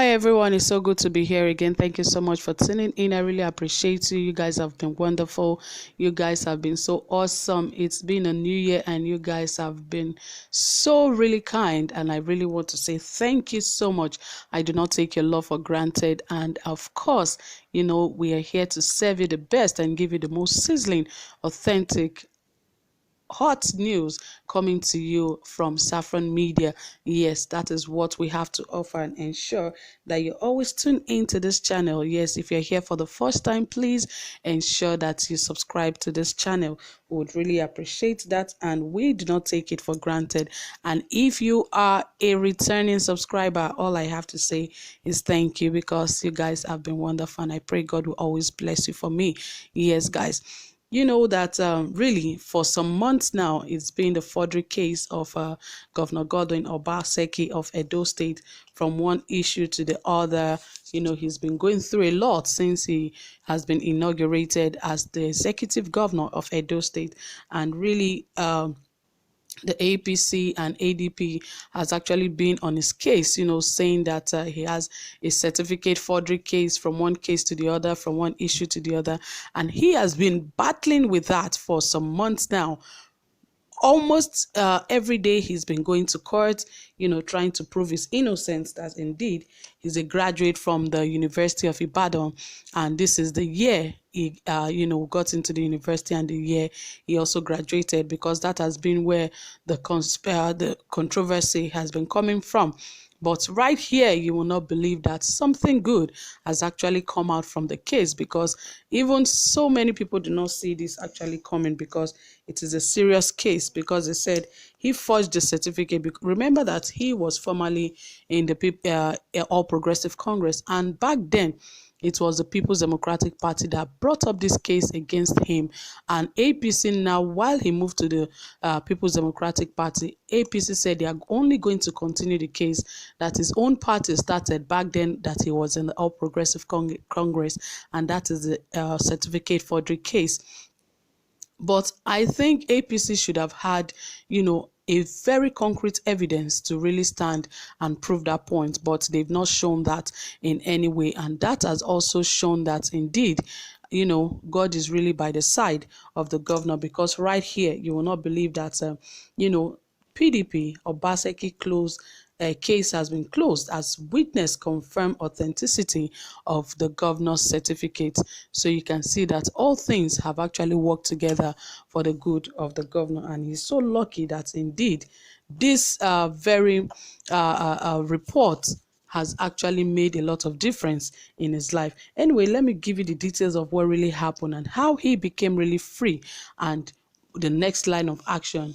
Hi everyone, it's so good to be here again. Thank you so much for tuning in. I really appreciate you. You guys have been wonderful. You guys have been so awesome. It's been a new year and you guys have been so really kind, and I really want to say thank you so much. I do not take your love for granted, and of course, we are here to serve you the best and give you the most sizzling, authentic, hot news coming to you from Saffron Media. Yes, that is what we have to offer, and ensure that you always tune into this channel. Yes, if you're here for the first time, please ensure that you subscribe to this channel. We would really appreciate that, and we do not take it for granted. And if you are a returning subscriber, all I have to say is thank you, because you guys have been wonderful, and I pray God will always bless you for me. Yes, guys. You know that really for some months now, it's been the forgery case of Governor Godwin Obaseki of Edo State, from one issue to the other. He's been going through a lot since he has been inaugurated as the executive governor of Edo State. And really, the APC and ADP has actually been on his case, saying that he has a certificate forgery case, from one case to the other, from one issue to the other. And he has been battling with that for some months now. Almost every day he's been going to court, trying to prove his innocence, that indeed he's a graduate from the University of Ibadan, and this is the year he got into the university, and the year he also graduated, because that has been where the controversy has been coming from. But right here, you will not believe that something good has actually come out from the case, because even so many people do not see this actually coming, because it is a serious case. Because they said he forged the certificate. Remember that he was formerly in the All Progressive Congress, and back then it was the People's Democratic Party that brought up this case against him. And APC now, while he moved to the People's Democratic Party, APC said they are only going to continue the case that his own party started back then, that he was in the All Progressive Congress, and that is the certificate forgery case. But I think APC should have had, a very concrete evidence to really stand and prove that point, but they've not shown that in any way. And that has also shown that indeed, God is really by the side of the governor, because right here, you will not believe that, PDP Obaseki case has been closed as witness confirm authenticity of the governor's certificate. So you can see that all things have actually worked together for the good of the governor, and he's so lucky that indeed this very report has actually made a lot of difference in his life. Anyway, let me give you the details of what really happened and how he became really free, and the next line of action,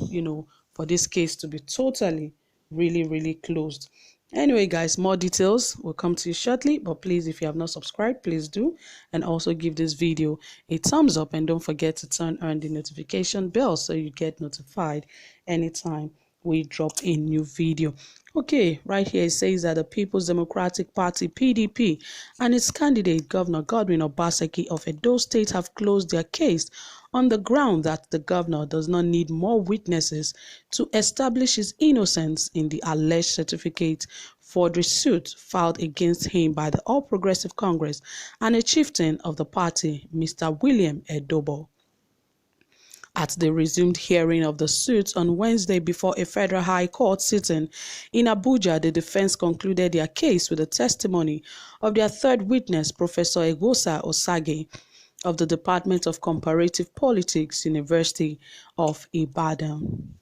for this case to be totally really closed. Anyway, guys, more details will come to you shortly, but please, if you have not subscribed, please do, and also give this video a thumbs up, and don't forget to turn on the notification bell so you get notified anytime we drop a new video. Okay, right here it says that the People's Democratic Party (PDP) and its candidate Governor Godwin Obaseki of Edo State have closed their case on the ground that the governor does not need more witnesses to establish his innocence in the alleged certificate forgery suit filed against him by the All Progressive Congress and a chieftain of the party, Mr. William Edobo. At the resumed hearing of the suit on Wednesday before a federal high court sitting in Abuja, the defense concluded their case with the testimony of their third witness, Professor Egosa Osage, of the Department of Comparative Politics, University of Ibadan.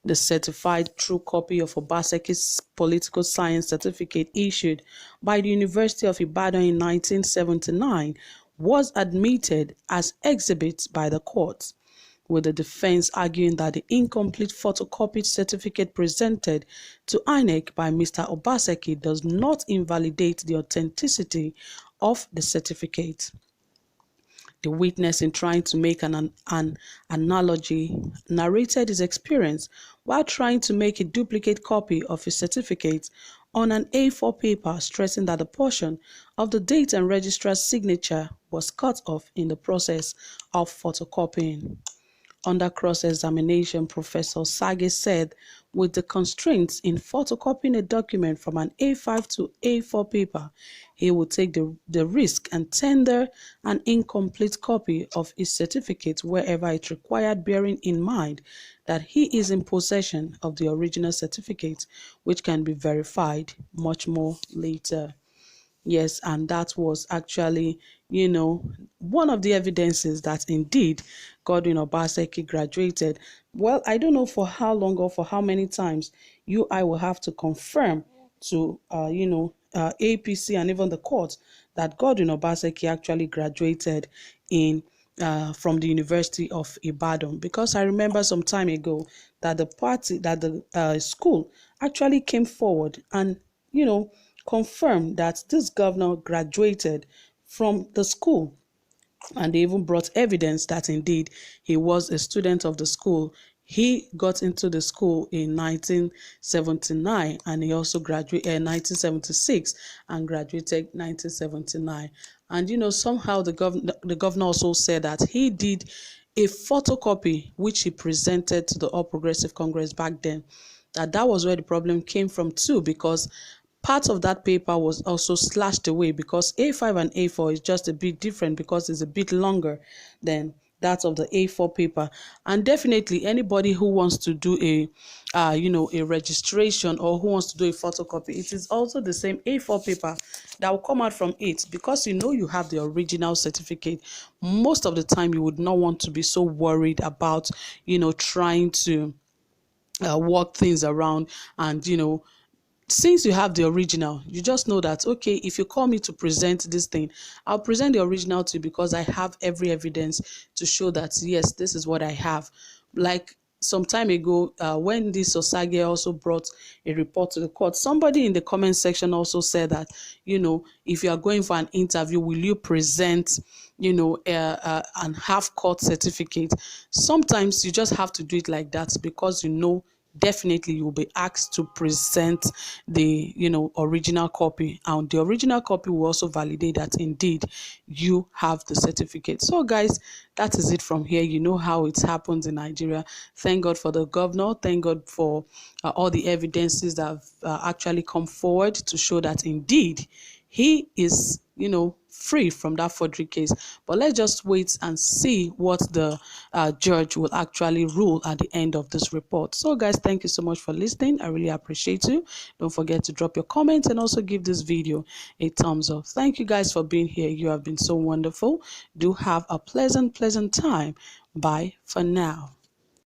The certified true copy of Obaseki's political science certificate, issued by the University of Ibadan in 1979, was admitted as exhibit by the court, with the defense arguing that the incomplete photocopied certificate presented to INEC by Mr. Obaseki does not invalidate the authenticity of the certificate. The witness, in trying to make an analogy, narrated his experience while trying to make a duplicate copy of his certificate on an A4 paper, stressing that a portion of the date and registrar's signature was cut off in the process of photocopying. under cross-examination, Professor Sage said, with the constraints in photocopying a document from an A5 to A4 paper, he would take the risk and tender an incomplete copy of his certificate wherever it required, bearing in mind that he is in possession of the original certificate, which can be verified much more later. Yes, and that was actually, one of the evidences that indeed Godwin Obaseki graduated. Well, I don't know for how long or for how many times I will have to confirm to, APC and even the court that Godwin Obaseki actually graduated in from the University of Ibadan, because I remember some time ago that the school actually came forward and confirmed that this governor graduated from the school, and they even brought evidence that indeed he was a student of the school. He got into the school in 1979, and he also graduated in 1976 and graduated 1979. And somehow the governor also said that he did a photocopy which he presented to the All Progressive Congress back then. That was where the problem came from too, because part of that paper was also slashed away, because A5 and A4 is just a bit different because it's a bit longer than that of the A4 paper. And definitely anybody who wants to do a registration, or who wants to do a photocopy, it is also the same A4 paper that will come out from it, because you have the original certificate. Most of the time you would not want to be so worried about trying to work things around. And since you have the original, you just know that, okay, if you call me to present this thing, I'll present the original to you, because I have every evidence to show that, yes, this is what I have. Like some time ago, when this Osage also brought a report to the court, somebody in the comment section also said that, if you are going for an interview, will you present an half-court certificate? Sometimes you just have to do it like that, because definitely you'll be asked to present the original copy, and the original copy will also validate that indeed you have the certificate. So guys, that is it from here. You know how it happens in Nigeria. Thank God for the governor. Thank God for all the evidences that have actually come forward to show that indeed he is free from that forgery case. But let's just wait and see what the judge will actually rule at the end of this report. So guys, thank you so much for listening. I really appreciate you. Don't forget to drop your comments and also give this video a thumbs up. Thank you guys for being here. You have been so wonderful. Do have a pleasant time. Bye for now.